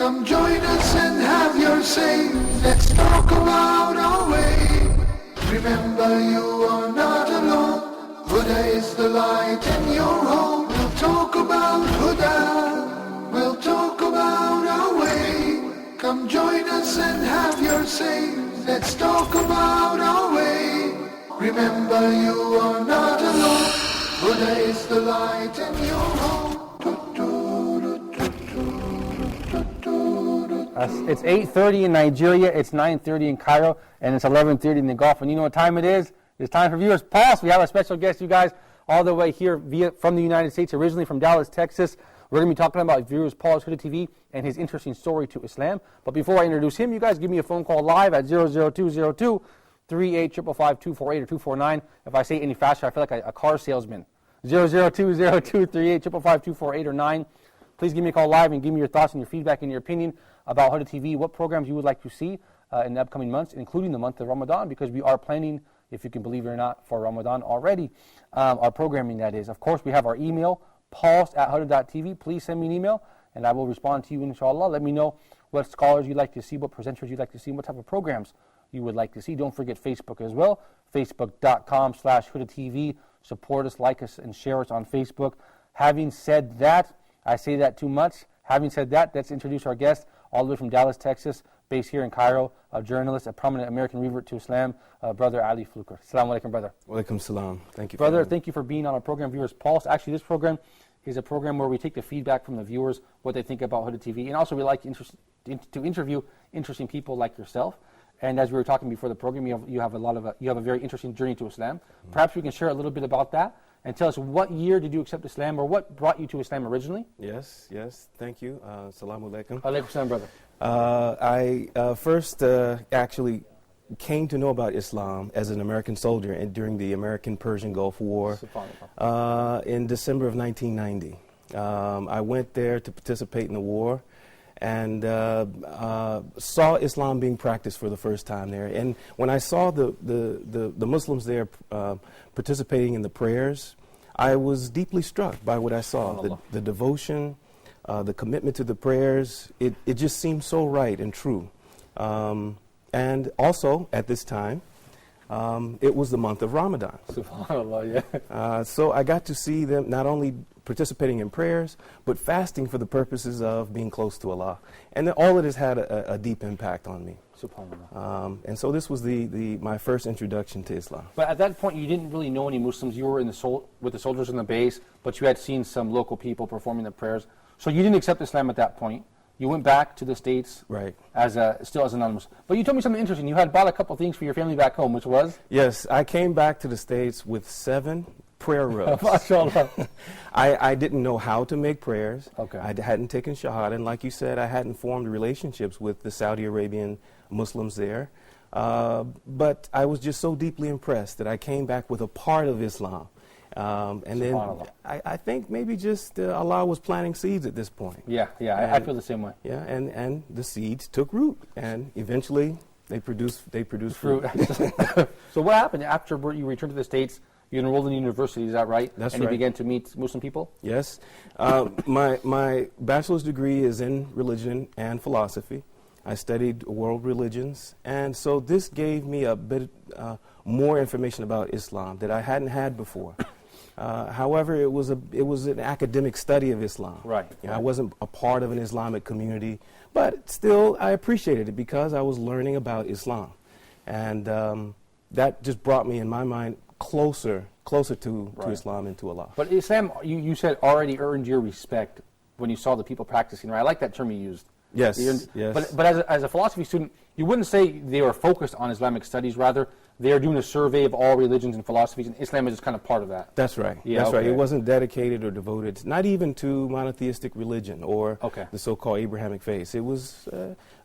Come join us and have your say. Let's talk about our way. Remember, you are not alone. Huda is the light in your home. We'll talk about Huda. We'll talk about our way. Come join us and have your say. Let's talk about our way. Remember, you are not alone. Huda is the light in your home. It's 8:30 in Nigeria, it's 9:30 in Cairo, and it's 11:30 in the Gulf. And you know what time it is? It's time for Viewers Pulse. We have a special guest, you guys, all the way here from the United States, originally from Dallas, Texas. We're going to be talking about Viewers Pulse Huda TV and his interesting story to Islam. But before I introduce him, you guys give me a phone call live at 00202 3855 248 or 249. If I say any faster, I feel like a car salesman. 00202 3855 248 or 9. Please give me a call live and give me your thoughts and your feedback and your opinion about Huda TV, what programs you would like to see in the upcoming months, including the month of Ramadan, because we are planning, if you can believe it or not, for Ramadan already, our programming, that is. Of course, we have our email, pulse@huda.tv. Please send me an email, and I will respond to you, inshallah. Let me know what scholars you'd like to see, what presenters you'd like to see, and what type of programs you would like to see. Don't forget Facebook as well, facebook.com/Huda TV. Support us, like us, and share us on Facebook. Having said that, I say that too much. Having said that, let's introduce our guest, all the way from Dallas, Texas, based here in Cairo, a journalist, a prominent American revert to Islam, Brother Ali Fluker. Assalamu alaikum, brother. Walaikum salam. Thank you. Brother, thank you for being on our program, Viewers Pulse. Actually, this program is a program where we take the feedback from the viewers, what they think about Huda TV, and also we like to interview interesting people like yourself. And as we were talking before the program, you have a very interesting journey to Islam. Perhaps we can share a little bit about that and tell us, what year did you accept Islam, or what brought you to Islam originally? Yes, thank you. Assalamu alaikum. Alaikum salam, brother. I first actually came to know about Islam as an American soldier during the American-Persian Gulf War in December of 1990. I went there to participate in the war and saw Islam being practiced for the first time there. And when I saw the Muslims there participating in the prayers, I was deeply struck by what I saw, the devotion, the commitment to the prayers. It just seemed so right and true. And also, at this time, it was the month of Ramadan. SubhanAllah, yeah. So I got to see them not only participating in prayers, but fasting for the purposes of being close to Allah. And all of this had a deep impact on me. SubhanAllah. And so this was my first introduction to Islam. But at that point, you didn't really know any Muslims. You were with the soldiers in the base, but you had seen some local people performing the prayers. So you didn't accept Islam at that point. You went back to the States, right, still as an anonymous. But you told me something interesting. You had bought a couple things for your family back home, which was? Yes, I came back to the States with 7 prayer rugs. MashaAllah. I didn't know how to make prayers. Okay. I hadn't taken Shahada, and like you said, I hadn't formed relationships with the Saudi Arabian Muslims there. But I was just so deeply impressed that I came back with a part of Islam. And then I think maybe just Allah was planting seeds at this point. Yeah, I feel the same way. Yeah, and the seeds took root, and eventually they produced fruit. So what happened after you returned to the States? You enrolled in university, is that right? That's right. And you began to meet Muslim people? Yes. My bachelor's degree is in religion and philosophy. I studied world religions, and so this gave me a bit more information about Islam that I hadn't had before. However, it was an academic study of Islam. Right. I wasn't a part of an Islamic community, but still I appreciated it because I was learning about Islam, and that just brought me, in my mind, closer to Islam and to Allah. But Islam, you said, already earned your respect when you saw the people practicing. Right? I like that term you used. Yes. Yes. But as a philosophy student, you wouldn't say they were focused on Islamic studies. Rather, they are doing a survey of all religions and philosophies, and Islam is just kind of part of that. That's right. Yeah, that's okay. right. It wasn't dedicated or devoted, not even to monotheistic religion or the so-called Abrahamic faith. It was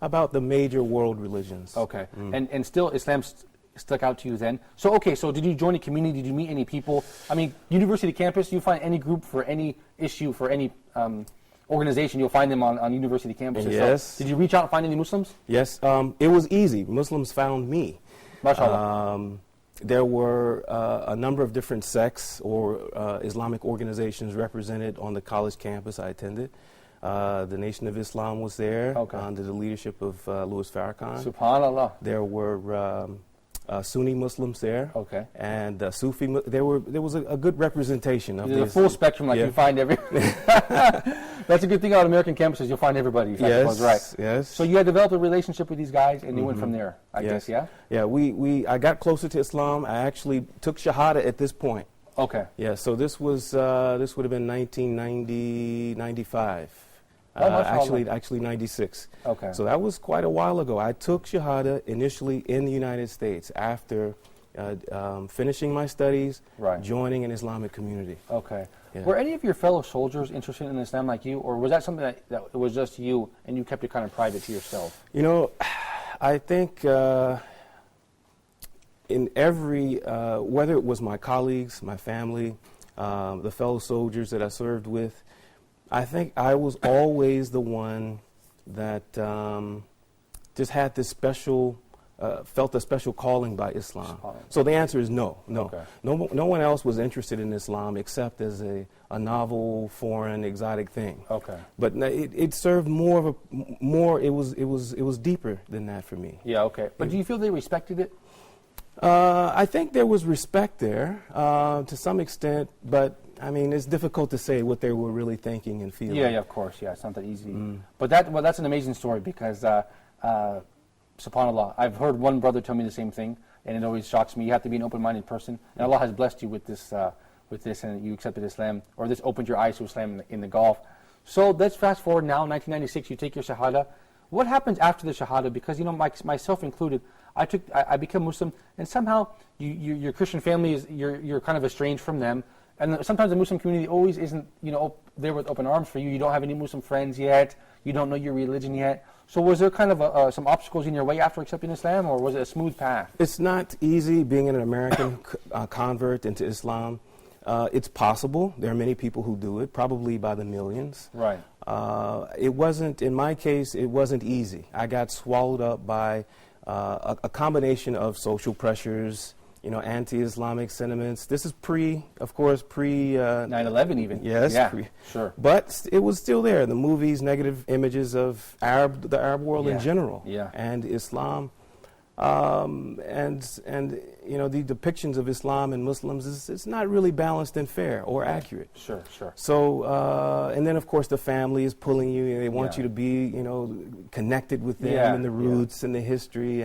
about the major world religions. Okay. And still, Islam stuck out to you then. So did you join a community? Did you meet any people? I mean, university campus, you find any group for any issue, for any organization, you'll find them on university campuses. Yes. So did you reach out and find any Muslims? Yes. It was easy. Muslims found me. MashaAllah. There were a number of different sects or Islamic organizations represented on the college campus I attended. The Nation of Islam was there under the leadership of Louis Farrakhan. Subhanallah. There were Sunni Muslims there, and Sufi. There was a good representation of the full spectrum, like you find every. That's a good thing about American campuses. You'll find everybody. Yes, right. Yes. So you had developed a relationship with these guys, and you went from there. I guess, yeah. Yeah. I got closer to Islam. I actually took Shahada at this point. Okay. Yeah. So this would have been 1990, 95. Actually 96. Okay. So that was quite a while ago. I took Shahada initially in the United States after finishing my studies, joining an Islamic community. Okay. Yeah. Were any of your fellow soldiers interested in Islam like you, or was that something that was just you and you kept it kind of private to yourself? You know, I think in every, whether it was my colleagues, my family, the fellow soldiers that I served with, I think I was always the one that just had this special, felt a special calling by Islam. So the answer is no. Okay. No one else was interested in Islam except as a novel, foreign, exotic thing. Okay. But it served more of a it was deeper than that for me. Yeah. Okay. But do you feel they respected it? I think there was respect there to some extent, but I mean, it's difficult to say what they were really thinking and feeling. Yeah, of course. Yeah, it's not that easy. But that's an amazing story because, subhanAllah, I've heard one brother tell me the same thing, and it always shocks me. You have to be an open-minded person, and Allah has blessed you with this, and you accepted Islam, or this opened your eyes to Islam in the Gulf. So let's fast forward now, 1996. You take your Shahada. What happens after the Shahada? Because myself included, I became Muslim, and somehow your Christian family you're kind of estranged from them. And sometimes the Muslim community always isn't, there with open arms for you. You don't have any Muslim friends yet. You don't know your religion yet. So was there kind of some obstacles in your way after accepting Islam, or was it a smooth path? It's not easy being an American convert into Islam. It's possible. There are many people who do it, probably by the millions. Right. It wasn't, in my case, it wasn't easy. I got swallowed up by a combination of social pressures, anti-Islamic sentiments. This is pre 9/11 even. Yes. Yeah, sure. But it was still there. The movies, negative images of the Arab world in general, and Islam, and the depictions of Islam and Muslims it's not really balanced and fair or accurate. Sure. So and then of course the family is pulling you. They want you to be connected with them and the roots and the history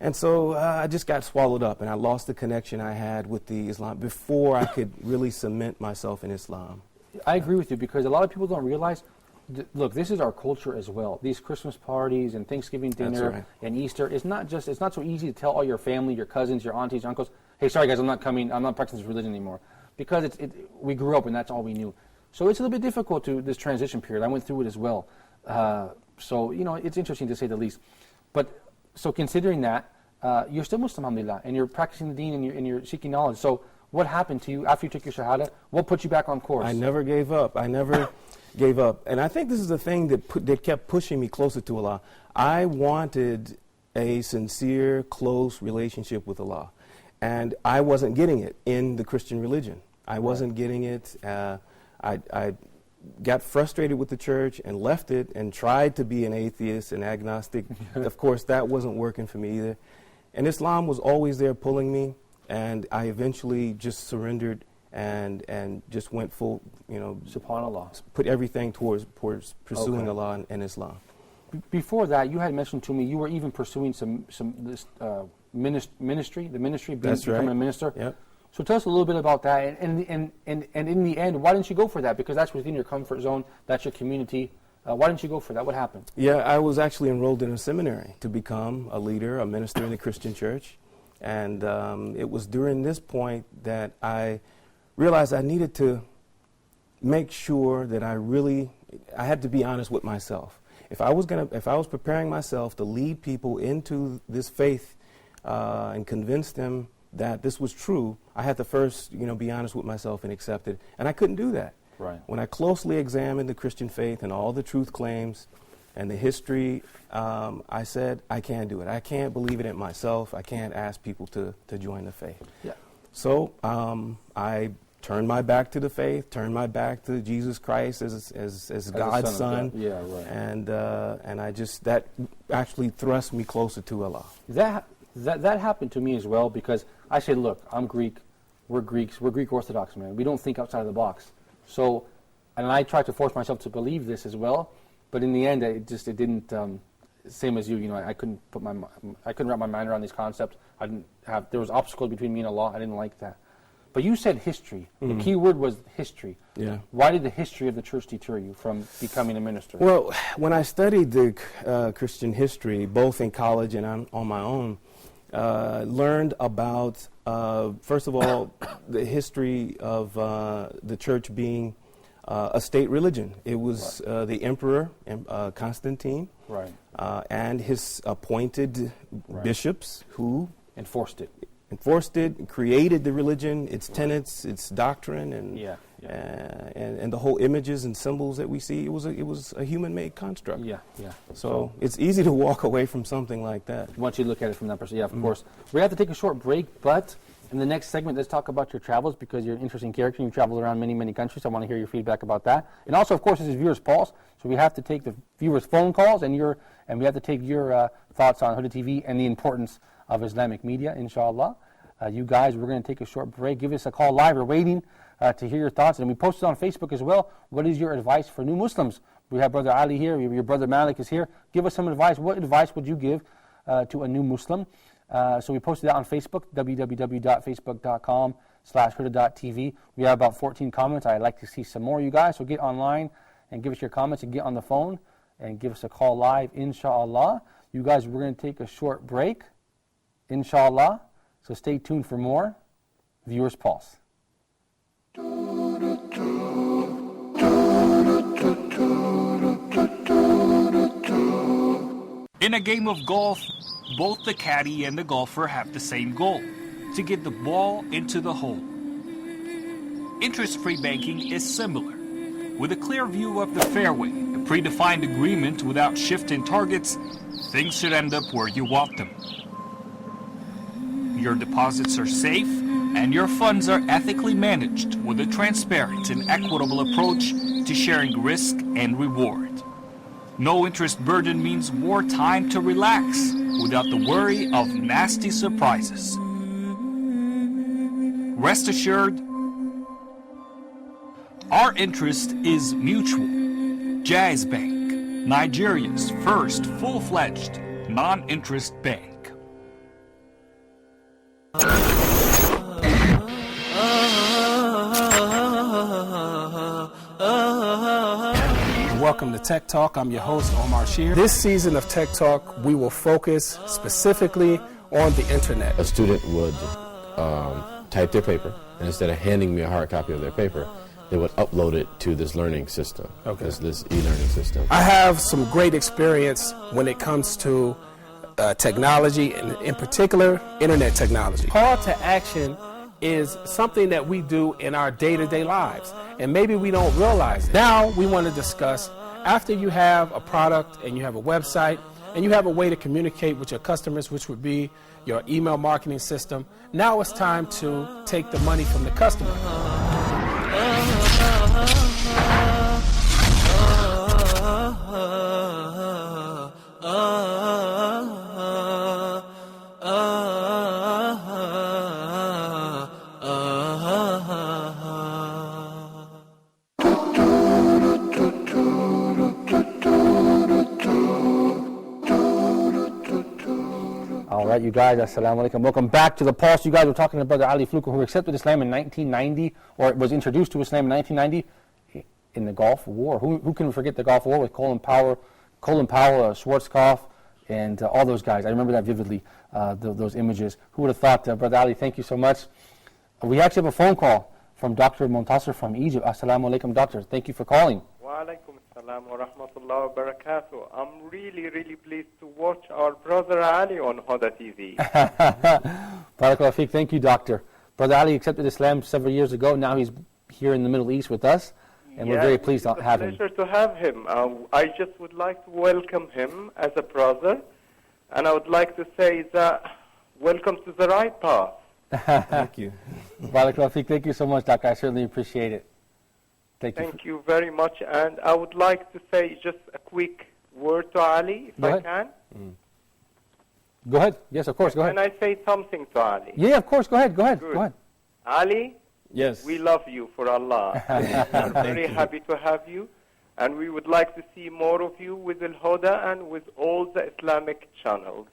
and so I just got swallowed up, and I lost the connection I had with the Islam before I could really cement myself in Islam. I agree with you because a lot of people don't realize, look, this is our culture as well. These Christmas parties and Thanksgiving dinner and Easter, it's not so easy to tell all your family, your cousins, your aunties, your uncles, hey, sorry guys, I'm not coming, I'm not practicing this religion anymore. Because we grew up and that's all we knew. So it's a little bit difficult this transition period. I went through it as well. So it's interesting to say the least. But so considering that, you're still Muslim, alhamdulillah, and you're practicing the deen and you're seeking knowledge. So what happened to you after you took your Shahada? What put you back on course? I never gave up. Gave up. And I think this is the thing that kept pushing me closer to Allah. I wanted a sincere, close relationship with Allah. And I wasn't getting it in the Christian religion. I wasn't getting it. I got frustrated with the church and left it and tried to be an atheist and agnostic. Of course, that wasn't working for me either. And Islam was always there pulling me, and I eventually just surrendered and just went full, SubhanAllah. Put everything towards pursuing Allah and Islam. Before that, you had mentioned to me you were even pursuing this ministry, becoming a minister. Yep. So tell us a little bit about that, and in the end, why didn't you go for that? Because that's within your comfort zone, that's your community. Why didn't you go for that? What happened? Yeah, I was actually enrolled in a seminary to become a leader, a minister in the Christian church. And it was during this point that I realized I needed to make sure that I had to be honest with myself. If I was preparing myself to lead people into this faith and convince them that this was true, I had to first, be honest with myself and accept it. And I couldn't do that. Right. When I closely examined the Christian faith and all the truth claims and the history, I said, I can't do it. I can't believe it in myself. I can't ask people to join the faith. Yeah. So I turned my back to the faith, turned my back to Jesus Christ as God's son. Yeah, right. And I just, that actually thrust me closer to Allah. That happened to me as well, because I said, look, I'm Greek, we're Greeks, we're Greek Orthodox, man. We don't think outside of the box. So, and I tried to force myself to believe this as well, but in the end, it didn't. Same as you, I couldn't wrap my mind around these concepts. There was obstacles between me and Allah. I didn't like that. But you said history. The key word was history. Yeah. Why did the history of the church deter you from becoming a minister? Well, when I studied the Christian history, both in college and on my own, learned about, first of all, the history of the church being a state religion. It was the emperor, Constantine, right, and his appointed bishops who enforced it, created the religion, its tenets, its doctrine, and and the whole images and symbols that we see. It was a human-made construct. Yeah. So it's easy to walk away from something like that. Once you look at it from that perspective, of course. We have to take a short break, but in the next segment, let's talk about your travels, because you're an interesting character. You've traveled around many, many countries. I want to hear your feedback about that. And also, of course, this is Viewers Pulse, so we have to take the viewers' phone calls, and we have to take your thoughts on Huda TV and the importance of Islamic media, inshallah. You guys, we're going to take a short break. Give us a call live. We're waiting to hear your thoughts. And we posted on Facebook as well. What is your advice for new Muslims? We have Brother Ali here. Your brother Malik is here. Give us some advice. What advice would you give to a new Muslim? So we posted that on Facebook, www.facebook.com/huda.tv. We have about 14 comments. I'd like to see some more, you guys. So get online and give us your comments, and get on the phone and give us a call live, inshallah. You guys, we're going to take a short break, inshallah. So stay tuned for more Viewers Pulse. In a game of golf, both the caddy and the golfer have the same goal: to get the ball into the hole. Interest-free banking is similar. With a clear view of the fairway, a predefined agreement without shifting targets, things should end up where you want them. Your deposits are safe, and your funds are ethically managed with a transparent and equitable approach to sharing risk and reward. No interest burden means more time to relax without the worry of nasty surprises. Rest assured, our interest is mutual. Jazz Bank, Nigeria's first full-fledged non-interest bank. Welcome to Tech Talk. I'm your host, Omar Shear. This season of Tech Talk, we will focus specifically on the internet. A student would type their paper, and instead of handing me a hard copy of their paper, they would upload it to this learning system, this e-learning system. I have some great experience when it comes to technology, and in particular, internet technology. Call to action is something that we do in our day-to-day lives, and maybe we don't realize it. Now we want to discuss, after you have a product and you have a website and you have a way to communicate with your customers, which would be your email marketing system, now it's time to take the money from the customer. All right, you guys, assalamu alaikum. Welcome back to the Pulse. You guys were talking to Brother Ali Fluka, who accepted Islam in 1990, or was introduced to Islam in 1990 in the Gulf War. Who can forget the Gulf War with Colin Powell, Schwarzkopf, and all those guys? I remember that vividly, those images. Who would have thought? Brother Ali, thank you so much. We actually have a phone call from Dr. Montasser from Egypt. Assalamu alaikum, doctor. Thank you for calling. Wa alaikum assalam wa rahmatullahi wa barakatuh. I'm really, really pleased to watch our brother Ali on Huda TV. Barakallahu feek. Thank you, doctor. Brother Ali accepted Islam several years ago. Now he's here in the Middle East with us, and we're very pleased to have him. It's a pleasure to have him. I just would like to welcome him as a brother, and I would like to say that welcome to the right path. Thank you. Barakallahu feek. Thank you so much, Doctor. I certainly appreciate it. Thank you very much. And I would like to say just a quick word to Ali, if Go I ahead. can. Go ahead. Yes, of course. Go ahead. Can I say something to Ali? Yeah, of course. Go ahead. Go ahead. Good. Go ahead. Ali, Yes. we love you for Allah. We're very happy to have you. And we would like to see more of you with Al-Huda and with all the Islamic channels.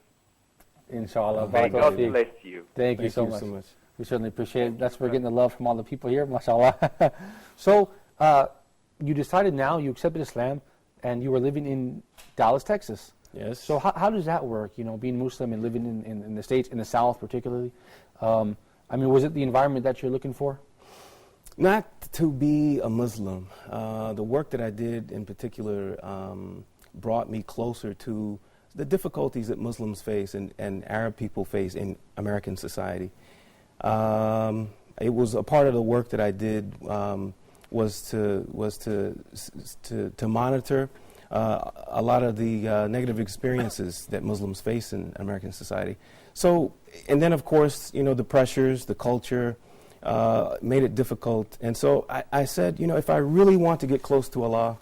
Inshallah. May Barakallahu God feek. bless you. Thank you Thank so you much. so much. We certainly appreciate it. That's where we're getting the love from all the people here, mashallah. So, you decided now, you accepted Islam, and you were living in Dallas, Texas. Yes. So how does that work, being Muslim and living in the States, in the South particularly? I mean, was it the environment that you're looking for? Not to be a Muslim. The work that I did in particular brought me closer to the difficulties that Muslims face and Arab people face in American society. It was a part of the work that I did was to monitor a lot of the negative experiences that Muslims face in American society. So, and then of course, the pressures, the culture, made it difficult. And so I said, if I really want to get close to Allah,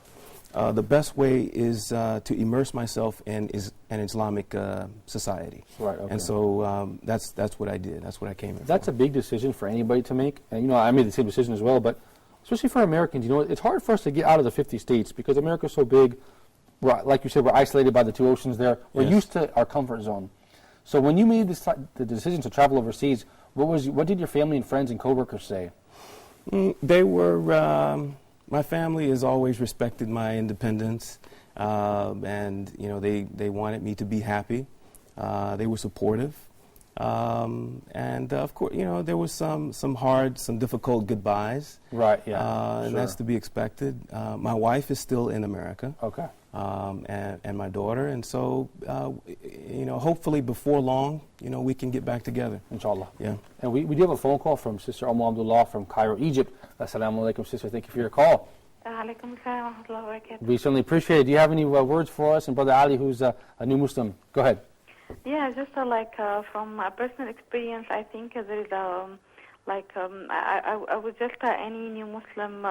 the best way is to immerse myself in an Islamic society. Right, okay. And so that's what I did. That's what I came in That's for. a big decision for anybody to make. And, I made the same decision as well, but especially for Americans, it's hard for us to get out of the 50 states because America's so big. Like you said, we're isolated by the two oceans there. We're Yes. used to our comfort zone. So when you made the decision to travel overseas, what did your family and friends and coworkers say? They were, my family has always respected my independence, and they wanted me to be happy. They were supportive, and of course, there was some difficult goodbyes. Right. Yeah. And that's to be expected. My wife is still in America. Okay. And my daughter, and so hopefully before long, we can get back together. Inshallah. Yeah. And we do have a phone call from Sister Abdullah from Cairo, Egypt. Assalamu alaikum, sister. Thank you for your call. Alaikum assalam wa rahmatullahi wa barakatuh. We certainly appreciate it. Do you have any words for us? And Brother Ali, who's a new Muslim, go ahead. Yeah, just from my personal experience, I think there is I would just any new Muslim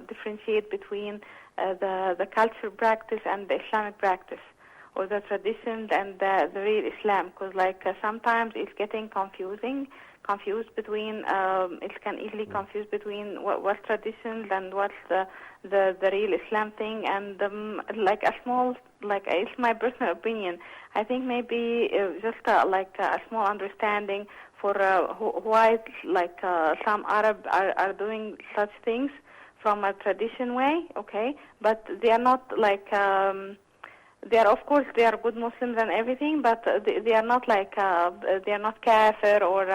differentiate between the cultural practice and the Islamic practice, or the traditions and the real Islam, because sometimes it's getting confused between it can easily confuse between what traditions and what's the real Islam thing, and a small it's my personal opinion. I think maybe just a small understanding for why some Arab are doing such things from a tradition way, okay, but they are not they are, of course, they are good Muslims and everything, but they are not they are not kafir, or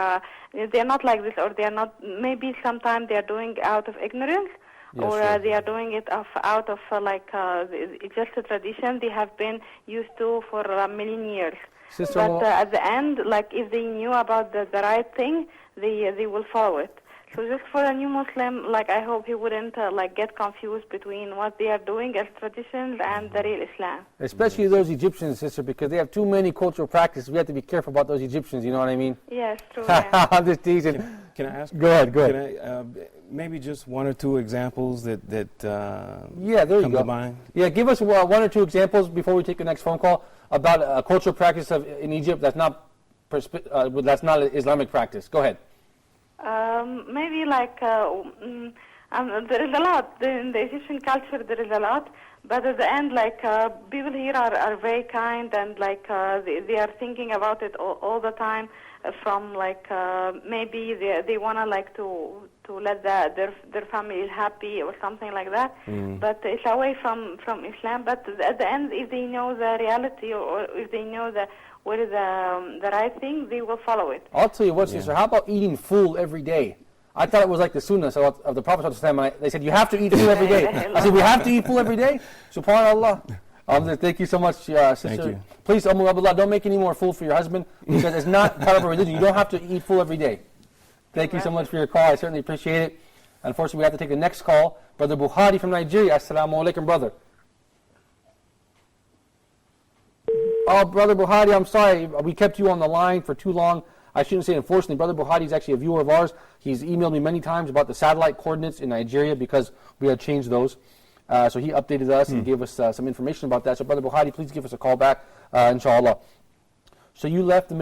they are not like this, or they are not, maybe sometimes they are doing out of ignorance, Yes, or sure. they are doing it out of it's just a tradition they have been used to for a million years. Sister But Mo- at the end, if they knew about the right thing, they will follow it. So just for a new Muslim, I hope he wouldn't get confused between what they are doing as traditions and the real Islam. Especially those Egyptians, sister, because they have too many cultural practices. We have to be careful about those Egyptians, you know what I mean? Yes, true. Yeah. I'm just teasing. Can I ask? Go ahead. Can I, maybe just one or two examples that Yeah, there you come go. to mind? Yeah, give us one or two examples before we take the next phone call about a cultural practice in Egypt that's not an Islamic practice. Go ahead. Maybe there is a lot. In the Egyptian culture, there is a lot. But at the end, people here are very kind, and they are thinking about it all the time. From maybe they wanna to let their family happy or something like that. But it's away from Islam. But at the end, if they know the reality, or if they know what is the right thing, they will follow it. I'll tell you what, sister. How about eating full every day? I thought it was like the sunnah of the Prophet ﷺ. They said you have to eat full every day. I said we have to eat full every day. SubhanAllah. Thank you so much, sister. Thank you. Please, Abdullah, don't make any more food for your husband, because it's not part of a religion. You don't have to eat full every day. Thank you so much for your call. I certainly appreciate it. Unfortunately, we have to take the next call. Brother Bukhari from Nigeria. Assalamu alaikum, brother. Oh, Brother Bukhari, I'm sorry. We kept you on the line for too long. I shouldn't say unfortunately. Brother Buhari is actually a viewer of ours. He's emailed me many times about the satellite coordinates in Nigeria because we had changed those. So he updated us and gave us some information about that. So Brother Buhari, please give us a call back, inshallah. So you left the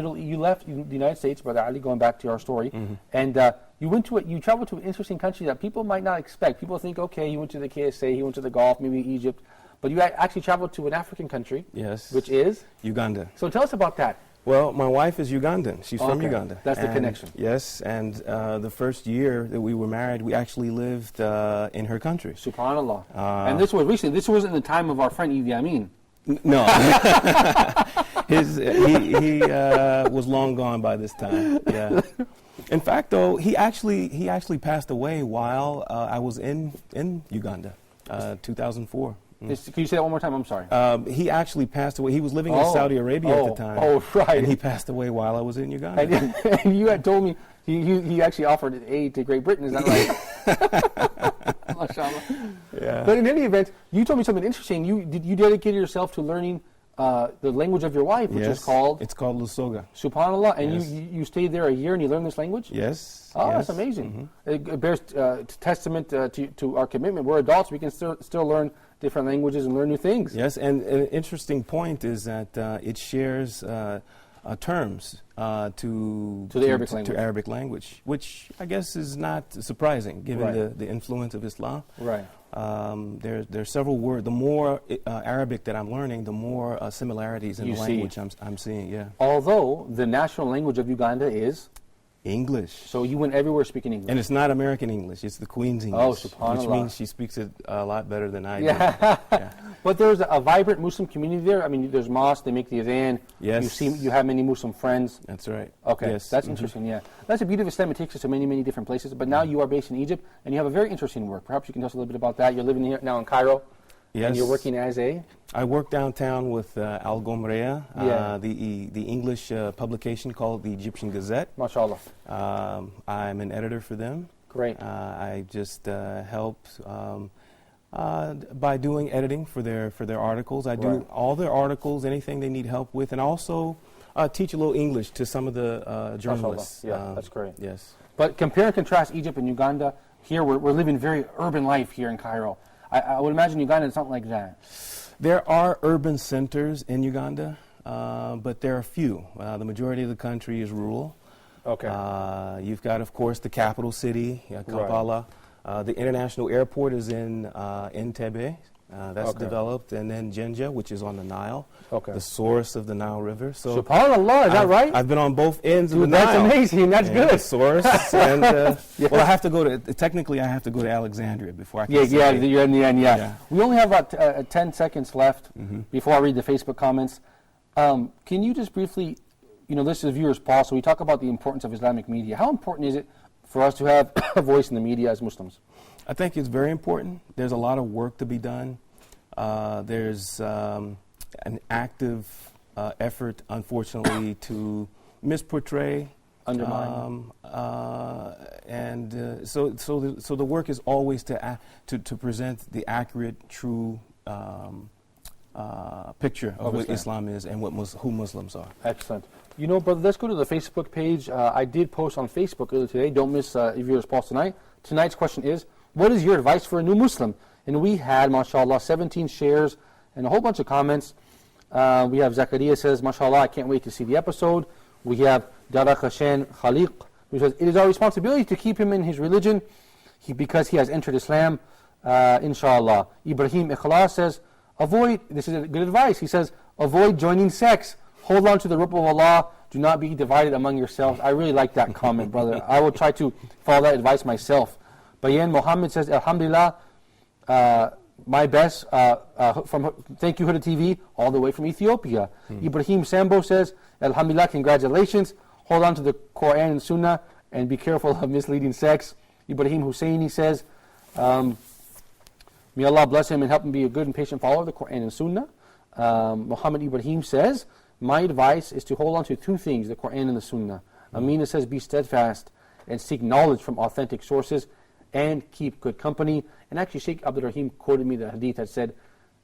United States, Brother Ali, going back to our story, and you traveled to an interesting country that people might not expect. People think, okay, he went to the KSA, he went to the Gulf, maybe Egypt, but you actually traveled to an African country, Yes. which is Uganda. So tell us about that. Well, my wife is Ugandan. She's from Uganda. That's the connection. Yes, and the first year that we were married, we actually lived in her country. Subhanallah. And this was recently. This wasn't the time of our friend Idi Amin. No. He was long gone by this time. Yeah. In fact, though, he actually passed away while I was in Uganda, 2004. Can you say that one more time? I'm sorry. He actually passed away. He was living in Saudi Arabia at the time. Oh, right. And he passed away while I was in Uganda. And you had told me he actually offered aid to Great Britain. Is that right? MashaAllah. Yeah. But in any event, you told me something interesting. You dedicated yourself to learning the language of your wife, which is called? It's called Lusoga. Subhanallah. And Yes. you stayed there a year and you learned this language? Yes. Oh, yes. that's amazing. It bears testament to our commitment. We're adults. We can still learn different languages and learn new things. Yes, and an interesting point is that it shares terms to the Arabic language, which I guess is not surprising given the influence of Islam. Right. There's several words. The more Arabic that I'm learning, the more similarities in the language I'm seeing. Yeah. Although the national language of Uganda is English. So you went everywhere speaking English. And it's not American English, it's the Queen's English. Oh, subhanAllah. Which means she speaks it a lot better than I do. Yeah. But there's a vibrant Muslim community there. I mean, there's mosques, they make the adhan. Yes. You have many Muslim friends. That's right. Okay, yes. That's interesting, yeah. That's the beauty of Islam. It takes us to many, many different places. But now you are based in Egypt, and you have a very interesting work. Perhaps you can tell us a little bit about that. You're living here now in Cairo. Yes. And you're working as a? I work downtown with Al Gomrea, the English publication called the Egyptian Gazette. MashaAllah. I'm an editor for them. Great. I just help by doing editing for their articles. I do all their articles, anything they need help with, and also teach a little English to some of the journalists. Yeah, that's great. Yes. But compare and contrast Egypt and Uganda. Here we're living very urban life here in Cairo. I would imagine Uganda is something like that. There are urban centers in Uganda, but there are few. The majority of the country is rural. Okay. You've got, of course, the capital city, Kampala. The international airport is in Entebbe. That's developed. And then Jinja, which is on the Nile, the source of the Nile River. So SubhanAllah, is that right? I've been on both ends of the Nile. That's amazing. That's good. The source. And, well, I have to go to, technically I have to go to Alexandria before I can say you're in the end, yeah. We only have about 10 seconds left before I read the Facebook comments. Can you just briefly, this is viewers' pause, so we talk about the importance of Islamic media. How important is it for us to have a voice in the media as Muslims? I think it's very important. There's a lot of work to be done. There's an active effort, unfortunately, to misportray, undermine, and so the work is always to present the accurate, true picture of what Islam is and who Muslims are. Excellent. Brother, let's go to the Facebook page. I did post on Facebook earlier today. Don't miss viewers' pause tonight. Tonight's question is, what is your advice for a new Muslim? And we had, mashallah, 17 shares and a whole bunch of comments. We have Zakaria says, mashallah, I can't wait to see the episode. We have Dara Khashan Khaliq, who says, it is our responsibility to keep him in his religion because he has entered Islam, inshallah. Ibrahim Ikhlas says, this is good advice, he says, avoid joining sects. Hold on to the rope of Allah. Do not be divided among yourselves. I really like that comment, brother. I will try to follow that advice myself. Bayan Muhammad says, Alhamdulillah, my best, from thank you Huda TV, all the way from Ethiopia. Ibrahim Sambo says, Alhamdulillah, congratulations. Hold on to the Quran and Sunnah and be careful of misleading sects. Ibrahim Husseini says, may Allah bless him and help him be a good and patient follower of the Quran and Sunnah. Muhammad Ibrahim says, my advice is to hold on to two things, the Quran and the Sunnah. Amina says, be steadfast and seek knowledge from authentic sources and keep good company. And actually Sheikh Abdul Rahim quoted me the hadith that said,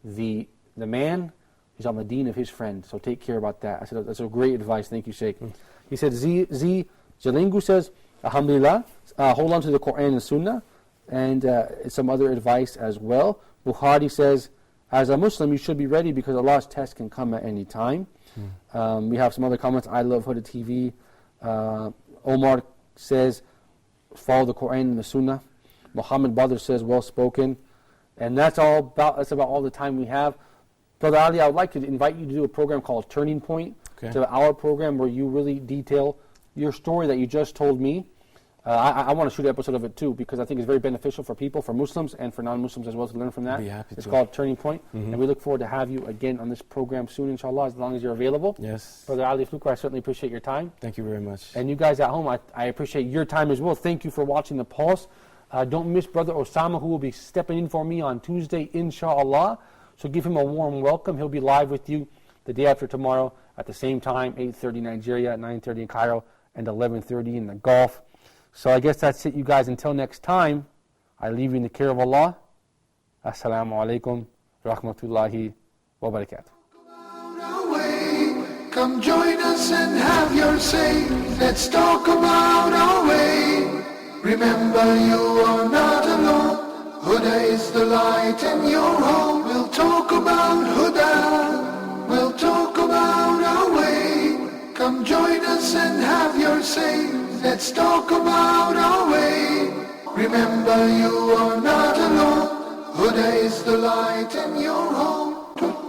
the man He's on the deen of his friend, so take care about that. I said, that's a great advice. Thank you, Sheikh. He said, Z Jalingu says, Alhamdulillah, hold on to the Quran and Sunnah, and some other advice as well. Bukhari says, as a Muslim, you should be ready because Allah's test can come at any time. We have some other comments. I love Huda TV. Omar says, follow the Quran and the Sunnah. Muhammad Badr says, well spoken. And that's about all the time we have. Brother Ali, I would like to invite you to do a program called Turning Point. Okay. It's our program where you really detail your story that you just told me. I want to shoot an episode of it too because I think it's very beneficial for people, for Muslims and for non-Muslims as well to learn from that. Be happy it's to. called Turning Point, and we look forward to have you again on this program soon, inshallah, as long as you're available. Yes. Brother Ali Fluker, I certainly appreciate your time. Thank you very much. And you guys at home, I appreciate your time as well. Thank you for watching The Pulse. Don't miss Brother Osama, who will be stepping in for me on Tuesday, inshallah. So give him a warm welcome. He'll be live with you the day after tomorrow at the same time, 8:30 Nigeria, 9:30 in Cairo, and 11:30 in the Gulf. So I guess that's it, you guys. Until next time, I leave you in the care of Allah. Assalamu alaikum, rahmatullahi wa barakatuh. Come join us and have your say. Let's talk about our way. Remember, you are not alone. Huda is the light in your home. We'll talk about Huda. We'll talk about our way. Come join us and have your say. Let's talk about our way. Remember, you are not alone. Huda is the light in your home.